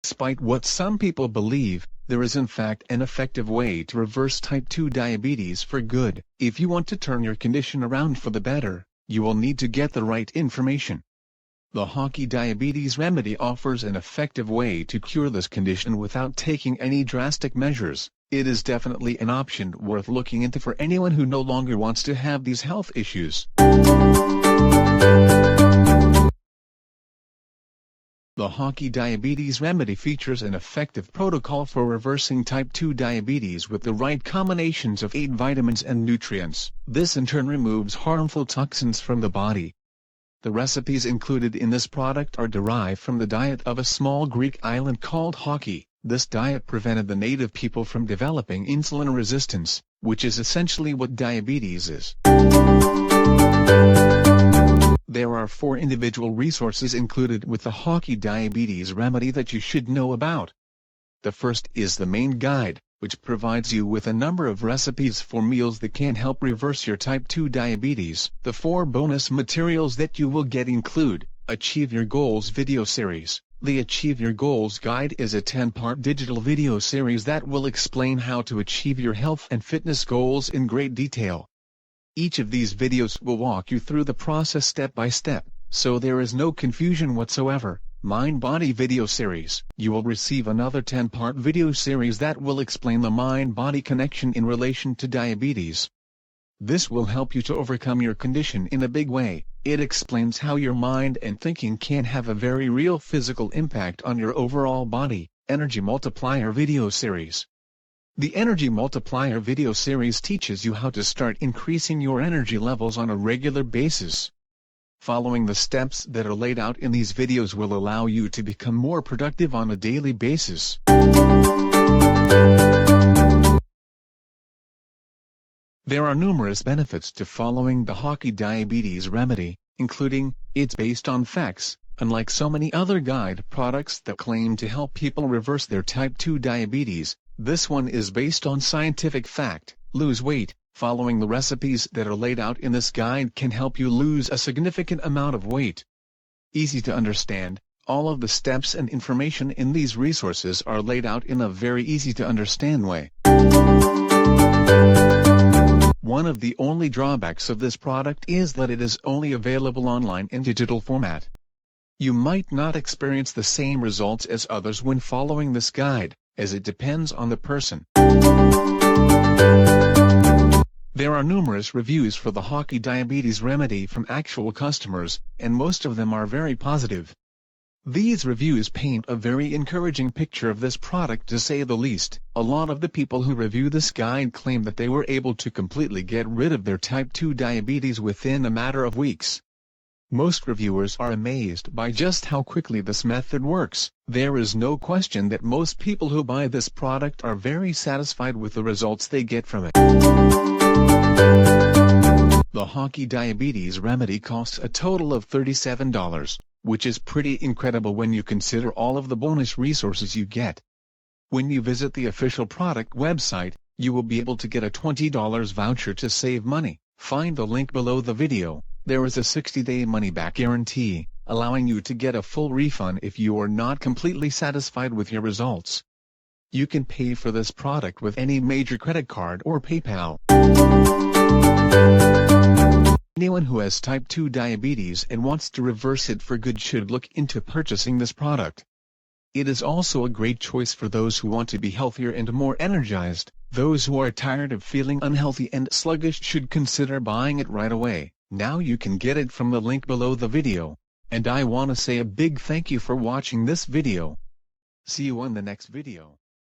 Despite what some people believe, there is in fact an effective way to reverse type 2 diabetes for good. If you want to turn your condition around for the better, you will need to get the right information. The Halki Diabetes Remedy offers an effective way to cure this condition without taking any drastic measures. It is definitely an option worth looking into for anyone who no longer wants to have these health issues. The Halki Diabetes Remedy features an effective protocol for reversing type 2 diabetes with the right combinations of 8 vitamins and nutrients. This in turn removes harmful toxins from the body. The recipes included in this product are derived from the diet of a small Greek island called Halki. This diet prevented the native people from developing insulin resistance, which is essentially what diabetes is. There are 4 individual resources included with the Halki Diabetes Remedy that you should know about. The first is the main guide, which provides you with a number of recipes for meals that can help reverse your type 2 diabetes. The 4 bonus materials that you will get include: Achieve Your Goals video series. The Achieve Your Goals guide is a 10-part digital video series that will explain how to achieve your health and fitness goals in great detail. Each of these videos will walk you through the process step by step, so there is no confusion whatsoever. Mind-Body Video Series. You will receive another 10-part video series that will explain the mind-body connection in relation to diabetes. This will help you to overcome your condition in a big way. It explains how your mind and thinking can have a very real physical impact on your overall body. Energy Multiplier Video Series. The Energy Multiplier video series teaches you how to start increasing your energy levels on a regular basis. Following the steps that are laid out in these videos will allow you to become more productive on a daily basis. There are numerous benefits to following the Halki Diabetes Remedy, including, it's based on facts. Unlike so many other guide products that claim to help people reverse their type 2 diabetes, this one is based on scientific fact. Lose weight. Following the recipes that are laid out in this guide can help you lose a significant amount of weight. Easy to understand. All of the steps and information in these resources are laid out in a very easy to understand way. One of the only drawbacks of this product is that it is only available online in digital format. You might not experience the same results as others when following this guide, as it depends on the person. There are numerous reviews for the Halki Diabetes Remedy from actual customers, and most of them are very positive. These reviews paint a very encouraging picture of this product, to say the least. A lot of the people who review this guide claim that they were able to completely get rid of their type 2 diabetes within a matter of weeks. Most reviewers are amazed by just how quickly this method works. There is no question that most people who buy this product are very satisfied with the results they get from it. The Halki Diabetes Remedy costs a total of $37, which is pretty incredible when you consider all of the bonus resources you get. When you visit the official product website, you will be able to get a $20 voucher to save money. Find the link below the video. There is a 60-day money-back guarantee, allowing you to get a full refund if you are not completely satisfied with your results. You can pay for this product with any major credit card or PayPal. Anyone who has type 2 diabetes and wants to reverse it for good should look into purchasing this product. It is also a great choice for those who want to be healthier and more energized. Those who are tired of feeling unhealthy and sluggish should consider buying it right away. Now you can get it from the link below the video. And I want to say a big thank you for watching this video. See you on the next video.